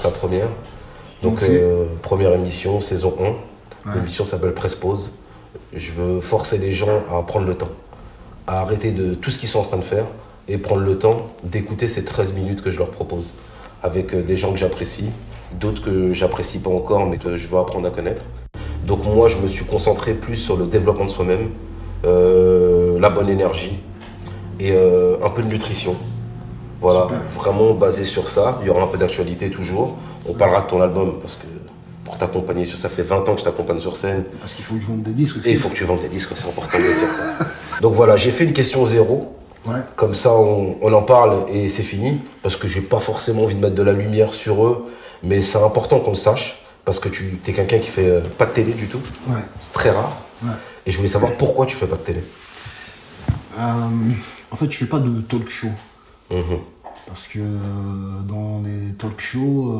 lance la première. Donc, première émission, saison 1. Ouais. L'émission s'appelle Presse Pause. Je veux forcer les gens à prendre le temps, à arrêter de tout ce qu'ils sont en train de faire et prendre le temps d'écouter ces 13 minutes que je leur propose. Avec des gens que j'apprécie, d'autres que j'apprécie pas encore, mais que je veux apprendre à connaître. Donc moi, je me suis concentré plus sur le développement de soi-même, la bonne énergie et un peu de nutrition. Voilà, super. Vraiment basé sur ça. Il y aura un peu d'actualité toujours. On parlera de ton album parce que pour t'accompagner, ça fait 20 ans que je t'accompagne sur scène. Parce qu'il faut que je vende des disques aussi. Et il faut que tu vendes des disques, c'est important de le dire. Donc voilà, j'ai fait une question 0. Ouais. Comme ça, on en parle et c'est fini. Parce que j'ai pas forcément envie de mettre de la lumière sur eux. Mais c'est important qu'on le sache. Parce que tu es quelqu'un qui fait pas de télé du tout. Ouais. C'est très rare. Ouais. Et je voulais savoir pourquoi tu fais pas de télé. En fait, je fais pas de talk show. Parce que dans les talk shows,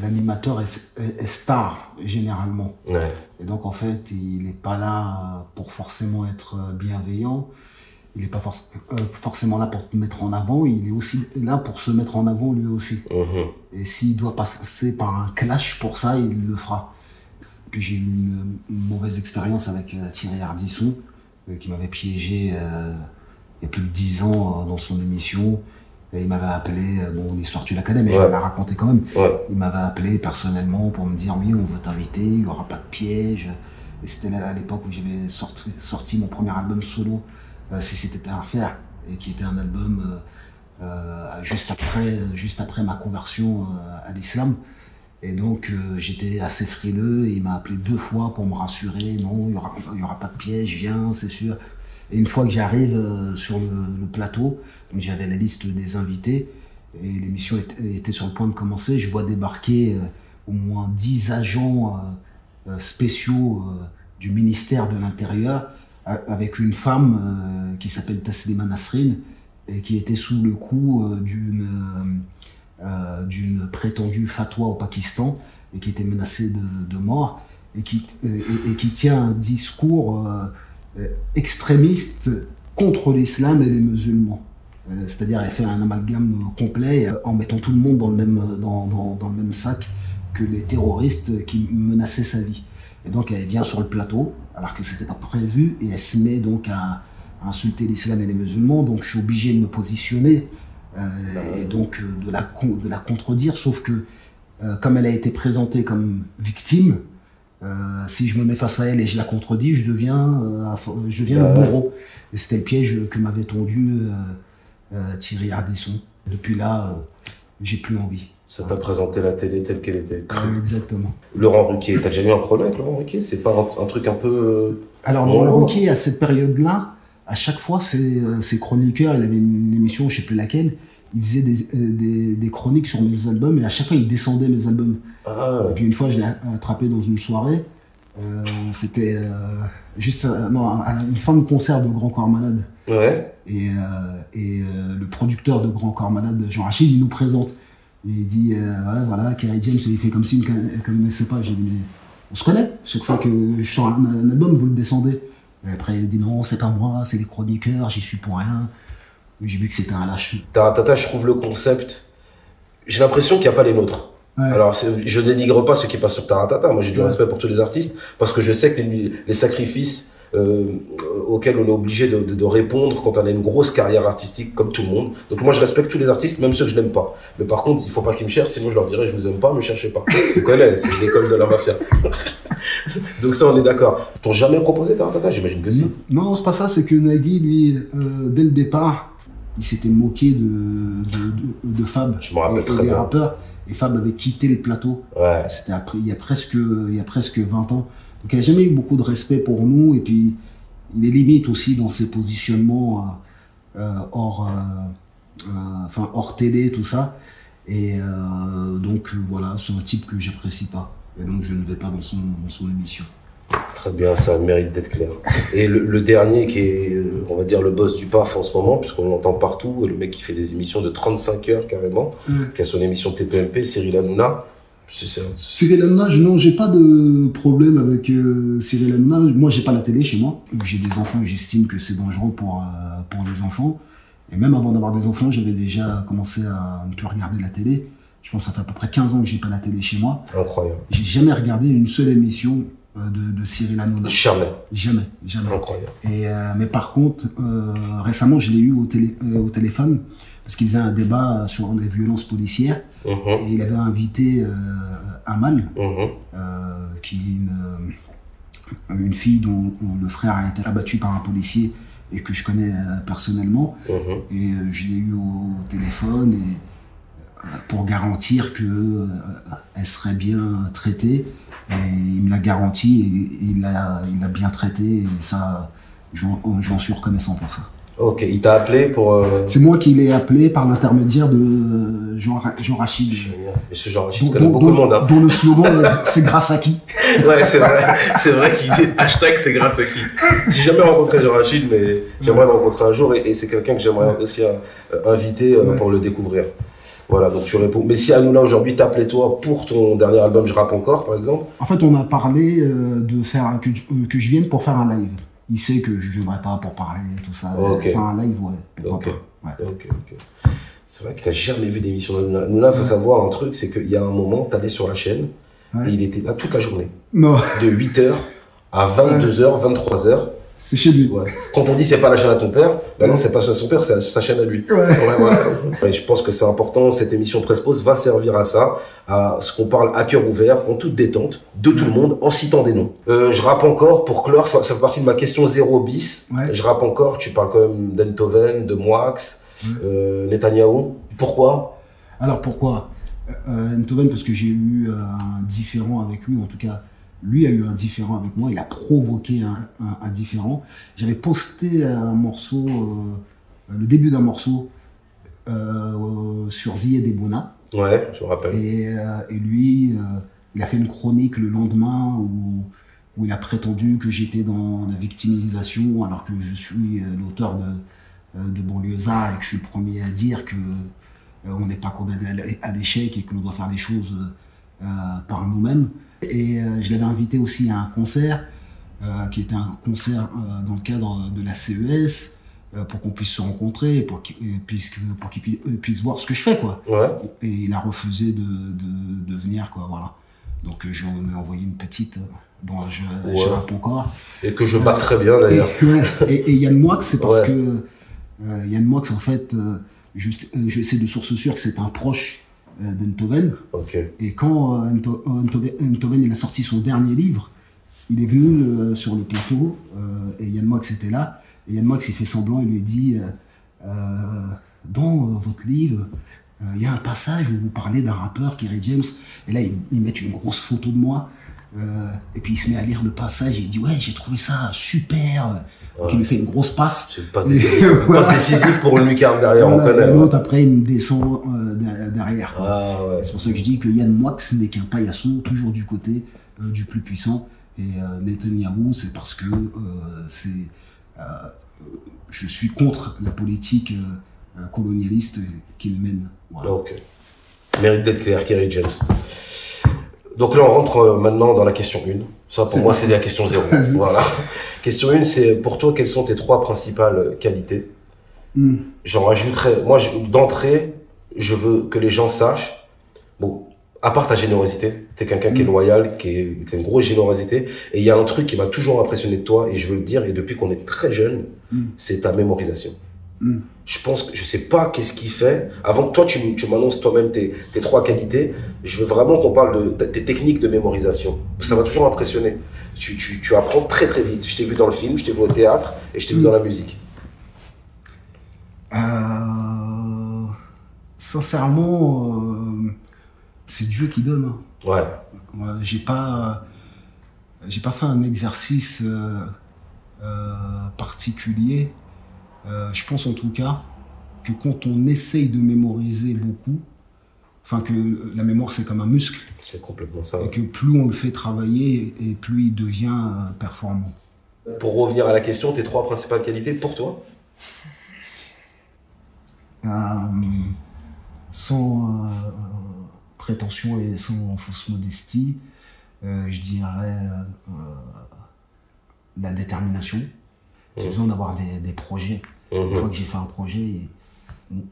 l'animateur est star, généralement. Ouais. Et donc, en fait, il n'est pas là pour forcément être bienveillant. Il n'est pas forcément là pour te mettre en avant. Il est aussi là pour se mettre en avant lui aussi. Et s'il doit passer par un clash pour ça, il le fera. Puis j'ai eu une mauvaise expérience avec Thierry Ardisson, qui m'avait piégé il y a plus de 10 ans dans son émission. Et il m'avait appelé, bon, l'histoire tu la connais, mais je vais la raconter quand même. Ouais. Il m'avait appelé personnellement pour me dire oui, on veut t'inviter, il n'y aura pas de piège. Et c'était à l'époque où j'avais sorti mon premier album solo, Si c'était à refaire, et qui était un album juste après ma conversion à l'islam. Et donc j'étais assez frileux, et il m'a appelé 2 fois pour me rassurer, non, il y aura pas de piège, viens, c'est sûr. Et une fois que j'arrive sur le plateau, j'avais la liste des invités et l'émission était sur le point de commencer. Je vois débarquer au moins 10 agents spéciaux du ministère de l'Intérieur avec une femme qui s'appelle Taslima Nasrin et qui était sous le coup d'une prétendue fatwa au Pakistan et qui était menacée de mort et qui tient un discours extrémiste contre l'islam et les musulmans. C'est-à-dire elle fait un amalgame complet en mettant tout le monde dans le même sac que les terroristes qui menaçaient sa vie. Et donc elle vient sur le plateau alors que c'était pas prévu et elle se met donc à insulter l'islam et les musulmans. Donc je suis obligé de me positionner et donc de la contredire, sauf que comme elle a été présentée comme victime, si je me mets face à elle et je la contredis, je deviens le bourreau. Et c'était le piège que m'avait tendu Thierry Ardisson. Depuis là, j'ai plus envie. Ça t'a présenté la télé telle qu'elle était. Exactement. Laurent Ruquier, t'as déjà eu un problème avec Laurent Ruquier? C'est pas un truc un peu... Alors Laurent Ruquier, à cette période-là, à chaque fois, ses chroniqueurs, il avait une émission, je sais plus laquelle, il faisait des chroniques sur mes albums et à chaque fois il descendait mes albums. Et puis une fois je l'ai attrapé dans une soirée, c'était juste à une fin de concert de Grand Corps Malade. Ouais. Et le producteur de Grand Corps Malade, Jean Rachid, il nous présente. Et il dit ouais, voilà, Kerry James, il fait comme s'il ne connaissait pas. J'ai dit mais on se connaît, chaque fois que je sors un album vous le descendez. Et après il dit non, c'est pas moi, c'est les chroniqueurs, j'y suis pour rien. J'ai vu que c'était un lâche. Taratata, je trouve le concept... J'ai l'impression qu'il n'y a pas les nôtres. Ouais. Alors, je dénigre pas ceux qui passent sur Taratata. Moi, j'ai du respect pour tous les artistes parce que je sais que les sacrifices auxquels on est obligé de répondre quand on a une grosse carrière artistique comme tout le monde. Donc moi, je respecte tous les artistes, même ceux que je n'aime pas. Mais par contre, il ne faut pas qu'ils me cherchent, sinon je leur dirais je vous aime pas, me cherchez pas. Vous connaissez, c'est l'école de la mafia. Donc ça, on est d'accord. T'ont jamais proposé Taratata? J'imagine que si. Non, c'est pas ça. C'est que Nagui, lui, dès le départ, il s'était moqué de Fab. Je me rappelle très des bien. rappeurs. Et Fab avait quitté le plateau. Ouais. C'était il y a presque 20 ans. Donc il n'y a jamais eu beaucoup de respect pour nous. Et puis, il est limite aussi dans ses positionnements hors télé, tout ça. Et donc voilà, c'est un type que j'apprécie pas. Et donc je ne vais pas dans son émission. Très bien, ça mérite d'être clair. Et le dernier qui est, on va dire, le boss du PAF en ce moment, puisqu'on l'entend partout, le mec qui fait des émissions de 35 heures carrément, qui a son émission TPMP, Cyril Hanouna. Cyril Hanouna, non, j'ai pas de problème avec Cyril Hanouna. Moi, j'ai pas la télé chez moi. J'ai des enfants et j'estime que c'est dangereux pour les enfants. Et même avant d'avoir des enfants, j'avais déjà commencé à ne plus regarder la télé. Je pense que ça fait à peu près 15 ans que j'ai pas la télé chez moi. Incroyable. J'ai jamais regardé une seule émission de Cyril Hanouna. Jamais. Jamais. Incroyable. Mais par contre, récemment, je l'ai eu au téléphone parce qu'il faisait un débat sur les violences policières. Et il avait invité Amal, qui est une fille dont le frère a été abattu par un policier et que je connais personnellement. Et je l'ai eu au téléphone pour garantir qu'elle serait bien traitée. Et il me l'a garanti et il l'a bien traité. Et ça, j'en suis reconnaissant pour ça. Ok, il t'a appelé pour... C'est moi qui l'ai appelé par l'intermédiaire de Jean Rachid. Et ce Jean Rachid connaît beaucoup de monde. Hein. Dont le slogan, c'est grâce à qui? Ouais, c'est vrai qu'il dit hashtag c'est grâce à qui. J'ai jamais rencontré Jean Rachid, mais j'aimerais le rencontrer un jour et c'est quelqu'un que j'aimerais aussi inviter pour le découvrir. Voilà, donc tu réponds. Mais si Hanouna aujourd'hui t'appelait toi pour ton dernier album Je rappe encore, par exemple? En fait, on a parlé de faire que je vienne pour faire un live. Il sait que je ne viendrai pas pour parler, tout ça. Okay. Faire un live, ouais. Ok. C'est vrai que tu n'as jamais vu d'émission d'Hanouna. Hanouna, il faut savoir un truc, c'est qu'il y a un moment, tu allais sur la chaîne et il était là toute la journée. Non. De 8h à 22h, 23h. C'est chez lui. Ouais. Quand on dit c'est pas la chaîne à ton père, ben non, c'est pas son père, c'est sa chaîne à lui. Et je pense que c'est important, cette émission Presse-Pause va servir à ça, à ce qu'on parle à cœur ouvert, en toute détente, de tout le monde, en citant des noms. Je rappe encore, pour clore, ça fait partie de ma question 0 bis. Je rappe encore, tu parles quand même d'Enthoven, de Moix, Netanyahou. Pourquoi? Alors pourquoi Enthoven, parce que j'ai eu un différend avec lui, en tout cas. Lui a eu un différend avec moi, il a provoqué un différend. J'avais posté un morceau, le début d'un morceau sur Zied et Bona. Ouais, je me rappelle. Et lui, il a fait une chronique le lendemain où il a prétendu que j'étais dans la victimisation alors que je suis l'auteur de Banlieusard et que je suis le premier à dire que on n'est pas condamné à l'échec et qu'on doit faire les choses par nous-mêmes. Et je l'avais invité aussi à un concert, qui était un concert dans le cadre de la CES, pour qu'on puisse se rencontrer, pour qu'il puisse voir ce que je fais, quoi. Ouais. Et il a refusé de venir, quoi, voilà. Donc je lui ai envoyé une petite dont je rappe encore. Et que je bats très bien, d'ailleurs. Et Yann Moix, c'est parce que Yann Moix, en fait, je sais de source sûre que c'est un proche d'Enthoven. Et quand Enthoven il a sorti son dernier livre, il est venu sur le plateau et Yann Moix était là. Et Yann Moix il fait semblant, il lui dit dans votre livre, il y a un passage où vous parlez d'un rappeur, Kerry James, et là ils mettent une grosse photo de moi. Et puis il se met à lire le passage et il dit ouais, j'ai trouvé ça super. Donc il lui fait une grosse passe. C'est une passe décisive. Passe décisive pour une lucarne derrière, on connaît. Et l'autre après il me descend derrière. C'est pour ça que je dis que Yann Moix n'est qu'un paillasson, toujours du côté du plus puissant. Et Netanyahou, c'est parce que je suis contre la politique colonialiste qu'il mène. Voilà. Mérite d'être clair, Kerry James. Donc là, on rentre maintenant dans la question 1. Ça, pour moi, c'est la question 0. Voilà. Question 1, c'est pour toi, quelles sont tes 3 principales qualités? J'en rajouterais. Moi, d'entrée, je veux que les gens sachent. Bon, à part ta générosité, t'es quelqu'un qui est loyal, qui a une grosse générosité. Et il y a un truc qui m'a toujours impressionné de toi, et je veux le dire, et depuis qu'on est très jeune, c'est ta mémorisation. Je pense que je sais pas qu'est-ce qui fait. Avant que toi, tu m'annonces toi-même tes 3 qualités, je veux vraiment qu'on parle de tes techniques de mémorisation. Ça m'a toujours impressionné. Tu apprends très très vite. Je t'ai vu dans le film, je t'ai vu au théâtre et je t'ai vu dans la musique. Sincèrement, c'est Dieu qui donne. Ouais. J'ai pas fait un exercice particulier. Je pense en tout cas que quand on essaye de mémoriser beaucoup, enfin que la mémoire c'est comme un muscle. C'est complètement ça. Et que plus on le fait travailler et plus il devient performant. Pour revenir à la question, tes 3 principales qualités pour toi? Sans prétention et sans fausse modestie, je dirais la détermination. J'ai besoin d'avoir des projets. Une fois que j'ai fait un projet,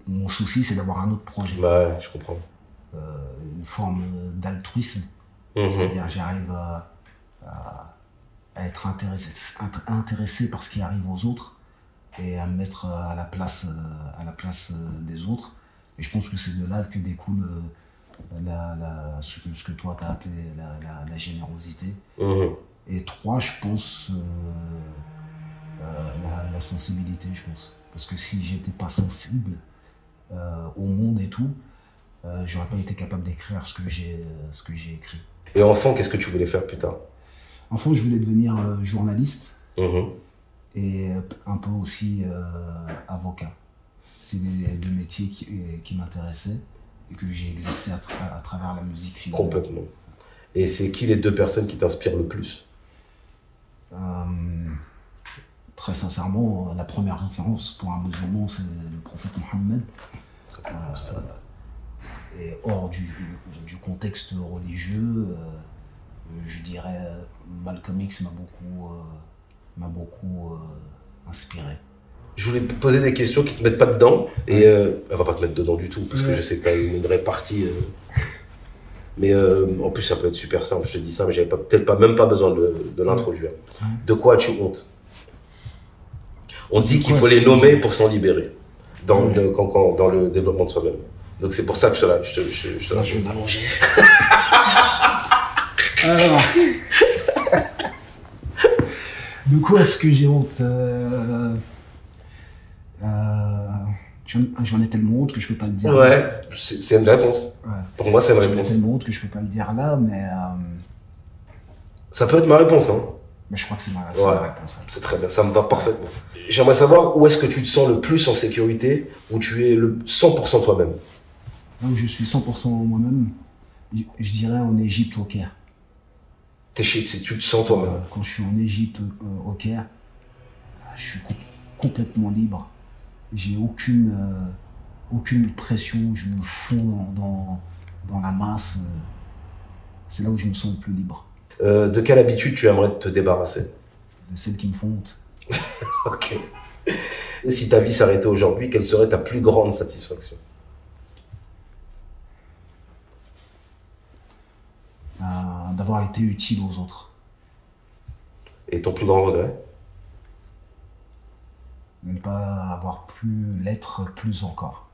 mon souci c'est d'avoir un autre projet. Ouais, je comprends. une forme d'altruisme. C'est-à-dire j'arrive à être intéressé par ce qui arrive aux autres et à me mettre à la place des autres. Et je pense que c'est de là que découle ce que toi t'as appelé la générosité. Et 3, je pense la sensibilité, je pense. Parce que si j'étais pas sensible au monde et tout, j'aurais pas été capable d'écrire ce que j'ai écrit. Et enfant, qu'est-ce que tu voulais faire plus tard? Enfant, je voulais devenir journaliste et un peu aussi avocat. C'est les 2 métiers qui m'intéressaient et que j'ai exercé à travers la musique finalement. Complètement. Et c'est qui les 2 personnes qui t'inspirent le plus? Très sincèrement, la première référence pour un musulman, c'est le prophète Mohammed. Et hors du contexte religieux, je dirais Malcolm X m'a beaucoup inspiré. Je voulais te poser des questions qui ne te mettent pas dedans, et elle va pas te mettre dedans du tout, parce que je sais que tu as une répartie. Mais en plus, ça peut être super simple, je te dis ça, mais j'avais peut-être même pas besoin de l'introduire. De quoi as-tu honte? On dit qu'il faut les nommer pour s'en libérer, dans le développement de soi-même. Donc c'est pour ça que je vais m'allonger. Alors, de quoi est-ce que j'ai honte? J'en ai tellement honte que je peux pas le dire. Ouais, c'est une réponse. Ouais. Pour moi, c'est une réponse. J'en ai tellement honte que je peux pas le dire là, mais... Ça peut être ma réponse, hein. Mais je crois que c'est ma réponse. C'est très bien, ça me va parfaitement. J'aimerais savoir où est-ce que tu te sens le plus en sécurité, où tu es le 100% toi-même. Là où je suis 100% moi-même, je dirais en Égypte, au Caire. Tu te sens toi-même. Quand je suis en Égypte, au Caire, je suis complètement libre. J'ai aucune pression, je me fonds dans la masse. C'est là où je me sens le plus libre. De quelle habitude tu aimerais te débarrasser? De celles qui me font honte. Ok. Et si ta vie s'arrêtait aujourd'hui, quelle serait ta plus grande satisfaction? D'avoir été utile aux autres. Et ton plus grand regret? De ne pas avoir pu l'être plus encore.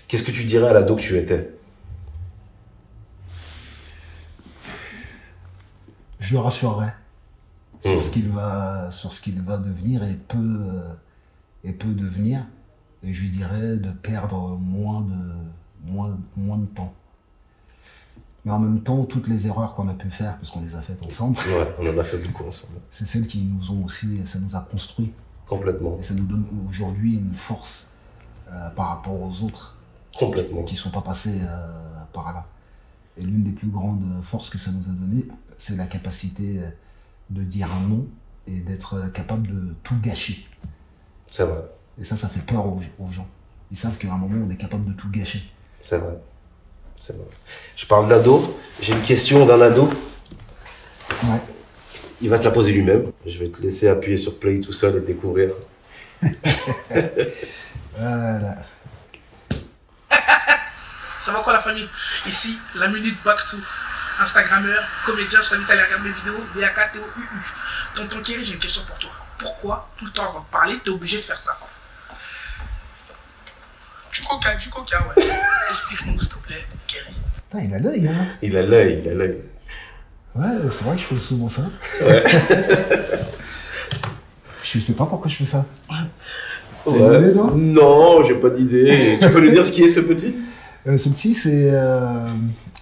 Qu'est-ce que tu dirais à l'ado que tu étais? Je le rassurerai sur ce qu'il va devenir et peut devenir. Et je lui dirais de perdre moins de temps. Mais en même temps, toutes les erreurs qu'on a pu faire, parce qu'on les a faites ensemble. Ouais, on en a fait beaucoup ensemble. C'est celles qui nous ont aussi, ça nous a construit. Complètement. Et ça nous donne aujourd'hui une force par rapport aux autres. Complètement. Qui ne sont pas passés par là. Et l'une des plus grandes forces que ça nous a donné, c'est la capacité de dire un non et d'être capable de tout gâcher. C'est vrai. Et ça fait peur aux gens. Ils savent qu'à un moment, on est capable de tout gâcher. C'est vrai. C'est vrai. Je parle d'ado. J'ai une question d'un ado. Ouais. Il va te la poser lui-même. Je vais te laisser appuyer sur play tout seul et découvrir. Voilà. Ça va quoi la famille? Ici, la minute back to Instagrammeur, comédien, je t'invite à aller regarder mes vidéos, BAKTOUU. Tonton Kerry, j'ai une question pour toi. Pourquoi tout le temps avant de parler, t'es obligé de faire ça? Du coca, ouais. Explique-nous s'il te plaît, Kerry. Putain, il a l'œil, hein. Il a l'œil. Ouais, c'est vrai que je fais souvent ça. Ouais. Je sais pas pourquoi je fais ça. Ouais. T'as une idée, toi? Non, j'ai pas d'idée. Tu peux nous dire qui est ce petit? Ce petit, c'est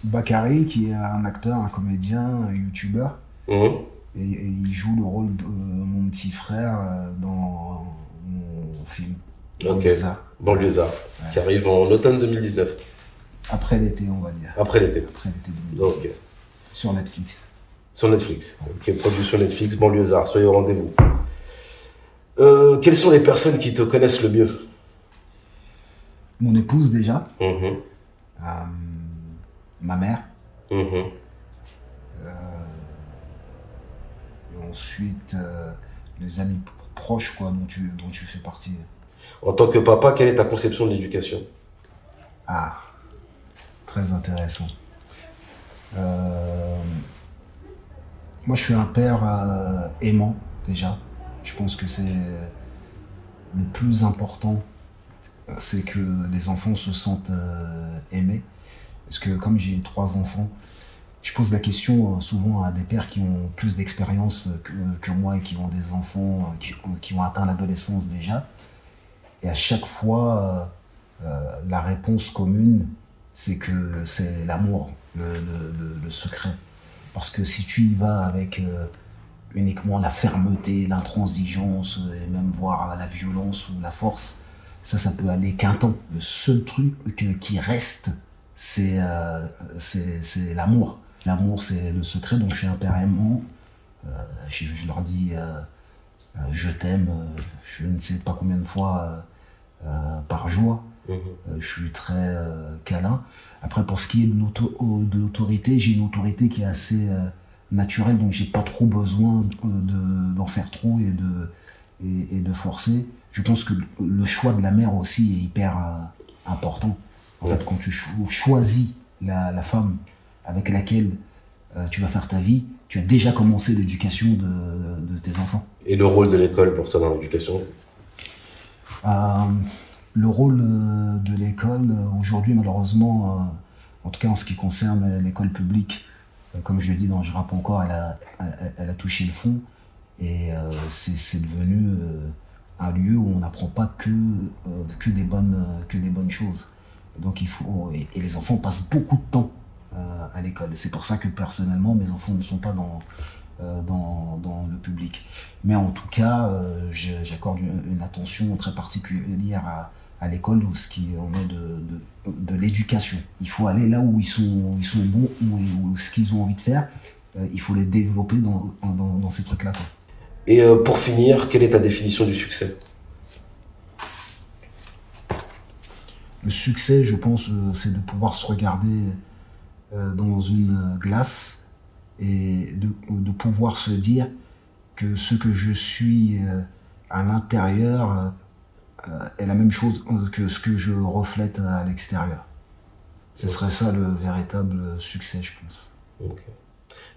Bakary, qui est un acteur, un comédien, un youtubeur. Et il joue le rôle de mon petit frère dans mon film. Banlieusard. Banlieusard, ouais. Qui arrive en automne 2019. Après l'été, on va dire. Après l'été 2019. Ok. Sur Netflix. Sur Netflix. Ok, produit sur Netflix, Banlieusard, soyez au rendez-vous. Quelles sont les personnes qui te connaissent le mieux? Mon épouse déjà. Ma mère. Et ensuite, les amis proches quoi, dont tu fais partie. En tant que papa, quelle est ta conception de l'éducation? Ah, très intéressant. Moi, je suis un père aimant, déjà. Je pense que c'est le plus important, c'est que les enfants se sentent aimés. Parce que comme j'ai 3 enfants, je pose la question souvent à des pères qui ont plus d'expérience que moi et qui ont des enfants qui ont atteint l'adolescence déjà. Et à chaque fois, la réponse commune, c'est que c'est l'amour, le secret. Parce que si tu y vas avec uniquement la fermeté, l'intransigeance, et même voire la violence ou la force, ça peut aller qu'un temps. Le seul truc qui reste, c'est l'amour. L'amour, c'est le secret. Donc je suis un père aimant. Je leur dis je t'aime, je ne sais pas combien de fois par jour. Je suis très câlin. Après, pour ce qui est de l'autorité, j'ai une autorité qui est assez naturelle, donc j'ai pas trop besoin d'en faire trop et de forcer. Je pense que le choix de la mère aussi est hyper important. En fait, quand tu choisis la femme avec laquelle tu vas faire ta vie, tu as déjà commencé l'éducation de tes enfants. Et le rôle de l'école pour toi dans l'éducation? Le rôle de l'école, aujourd'hui, malheureusement, en tout cas en ce qui concerne l'école publique, comme je le dis dans Je rappe encore, elle a touché le fond. Et c'est devenu un lieu où on n'apprend pas que des bonnes choses. Et donc et les enfants passent beaucoup de temps à l'école. C'est pour ça que personnellement, mes enfants ne sont pas dans le public. Mais en tout cas, j'accorde une attention très particulière à l'école, où ce qui en est de l'éducation. Il faut aller là où ils sont bons, où ce qu'ils ont envie de faire, il faut les développer dans ces trucs-là, quoi. Et pour finir, quelle est ta définition du succès? Le succès, je pense, c'est de pouvoir se regarder dans une glace et de pouvoir se dire que ce que je suis à l'intérieur est la même chose que ce que je reflète à l'extérieur. Ce serait ça le véritable succès, je pense. Okay.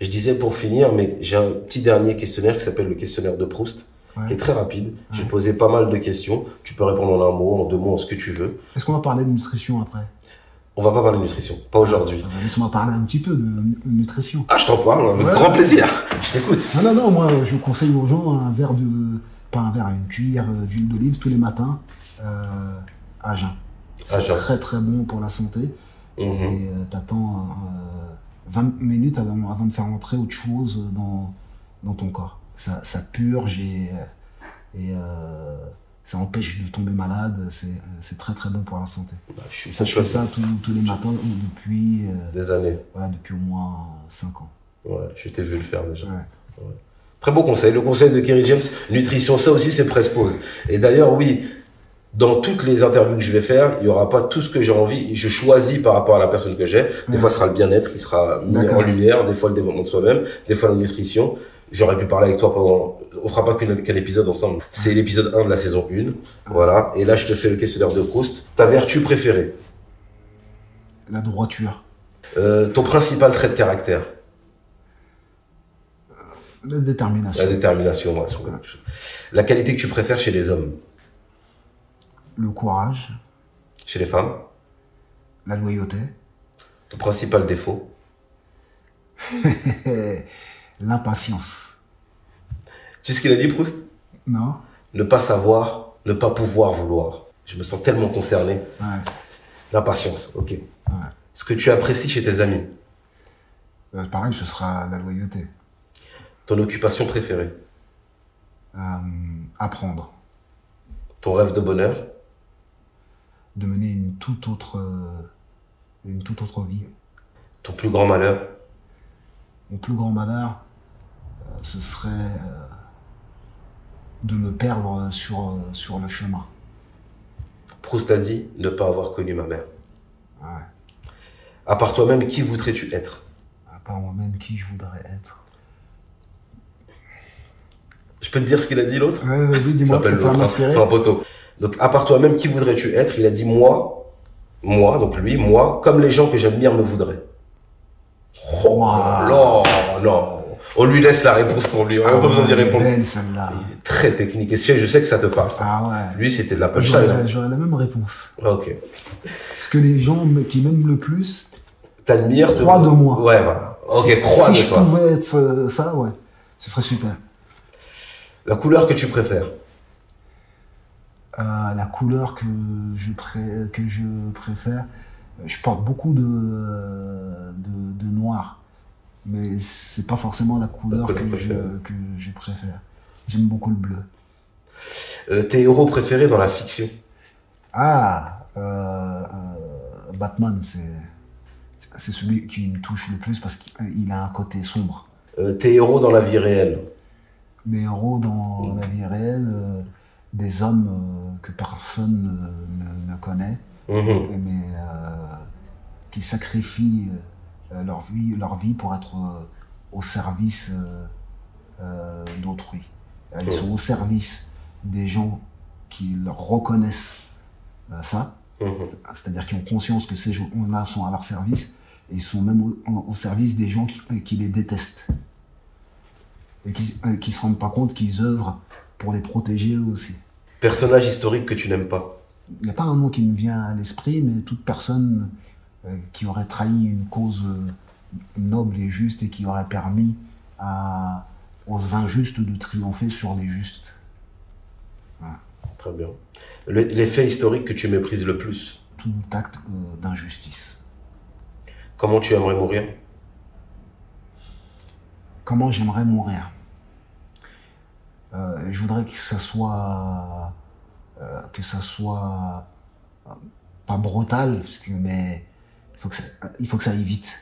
Je disais pour finir, mais j'ai un petit dernier questionnaire qui s'appelle le questionnaire de Proust, qui est très rapide. Ouais. J'ai posé pas mal de questions. Tu peux répondre en un mot, en 2 mots, en ce que tu veux. Est-ce qu'on va parler de nutrition après? On va pas parler de nutrition, pas aujourd'hui. Laisse-moi parler un petit peu de nutrition. Ah, je t'en parle, avec grand plaisir. Je t'écoute. Non, moi je conseille aux gens une cuillère d'huile d'olive tous les matins à jeun. C'est très très bon pour la santé. Et t'attends 20 minutes avant de faire entrer autre chose dans ton corps. Ça purge et ça empêche de tomber malade. C'est très très bon pour la santé. Je fais ça tous les matins depuis... des années. Ouais, depuis au moins 5 ans. Ouais, je t'ai vu le faire déjà. Ouais. Très beau conseil. Le conseil de Kerry James, nutrition, ça aussi c'est Presse-Pause. Et d'ailleurs, oui, dans toutes les interviews que je vais faire, il n'y aura pas tout ce que j'ai envie. Je choisis par rapport à la personne que j'ai. Des fois, ce sera le bien-être qui sera mis en lumière. Des fois, le développement de soi-même. Des fois, la nutrition. J'aurais pu parler avec toi pendant... On fera pas qu'un épisode ensemble. C'est l'épisode 1 de la saison 1. Voilà. Et là, je te fais le questionnaire de Proust. Ta vertu préférée? La droiture. Ton principal trait de caractère? La détermination. La détermination, ouais. La qualité que tu préfères chez les hommes? Le courage. Chez les femmes? La loyauté. Ton principal défaut? L'impatience. Tu sais ce qu'il a dit, Proust? Non. Ne pas savoir, ne pas pouvoir vouloir. Je me sens tellement concerné. Ouais. L'impatience, ok. Ouais. Ce que tu apprécies chez tes amis? Pareil, ce sera la loyauté. Ton occupation préférée? Apprendre. Ton rêve de bonheur? De mener une toute autre vie. Ton plus grand malheur? Mon plus grand malheur, ce serait de me perdre sur le chemin. Proust a dit ne pas avoir connu ma mère. Ouais. À part toi-même, qui voudrais-tu être? À part moi-même, qui je voudrais être? Je peux te dire ce qu'il a dit l'autre? Ouais, vas-y, dis-moi, peut-être ça va m'inspirer. C'est un poteau. Donc, à part toi-même, qui voudrais-tu être? Il a dit moi, Moi, donc lui, moi, comme les gens que j'admire me voudraient. Oh wow. Non. On lui laisse la réponse pour lui. On n'a pas besoin d'y répondre. Belle, celle-là. Il est très technique. Et je sais que ça te parle, ça. Ah ouais. Lui, c'était de la punchline. J'aurais la même réponse. Ok. Ce que les gens qui m'aiment le plus... T'admires. Croient de moi. Ouais, voilà. Ok, crois de toi. Si je pouvais être ça, ouais. Ce serait super. La couleur que tu préfères? La couleur que je préfère, je porte beaucoup de noir, mais c'est pas forcément la couleur que je préfère. J'aime beaucoup le bleu. Tes héros préférés dans la fiction? Batman, c'est celui qui me touche le plus parce qu'il a un côté sombre. Tes héros dans la vie réelle? Mes héros dans la vie réelle, des hommes que personne ne connaît, mais qui sacrifient leur vie pour être au service d'autrui. Ils sont au service des gens qui leur reconnaissent ça, c'est-à-dire qui ont conscience que ces gens-là sont à leur service, et ils sont même au service des gens qui les détestent. Et qui ne se rendent pas compte qu'ils œuvrent pour les protéger eux aussi. Personnage historique que tu n'aimes pas? Il n'y a pas un mot qui me vient à l'esprit, mais toute personne qui aurait trahi une cause noble et juste et qui aurait permis aux injustes de triompher sur les justes. Ouais. Très bien. Les faits historiques que tu méprises le plus? Tout acte d'injustice. Comment tu aimerais mourir? Comment j'aimerais mourir? Je voudrais que ça soit pas brutal, mais il faut que ça aille vite.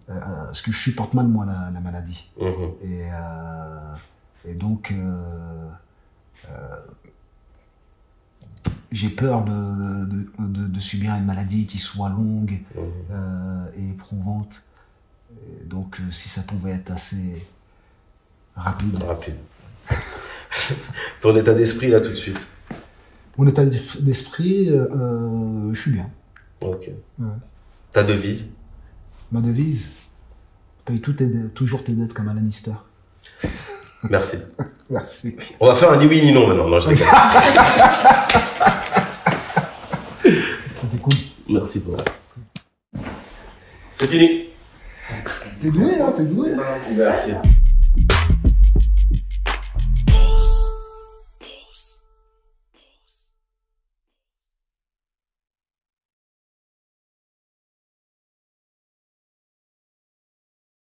Parce que je supporte mal, moi, la maladie. Et donc, j'ai peur de subir une maladie qui soit longue et éprouvante. Et donc, si ça pouvait être assez rapide. Ton état d'esprit, là, tout de suite? Mon état d'esprit, je suis bien. Ok. Ouais. Ta devise? Ma devise? Paye toujours tes dettes comme Alan Lister. Merci. Merci. On va faire un ni oui ni non maintenant. Non, je rigole. C'était cool. Merci pour ça. C'est fini. T'es doué, hein, t'es doué. Merci.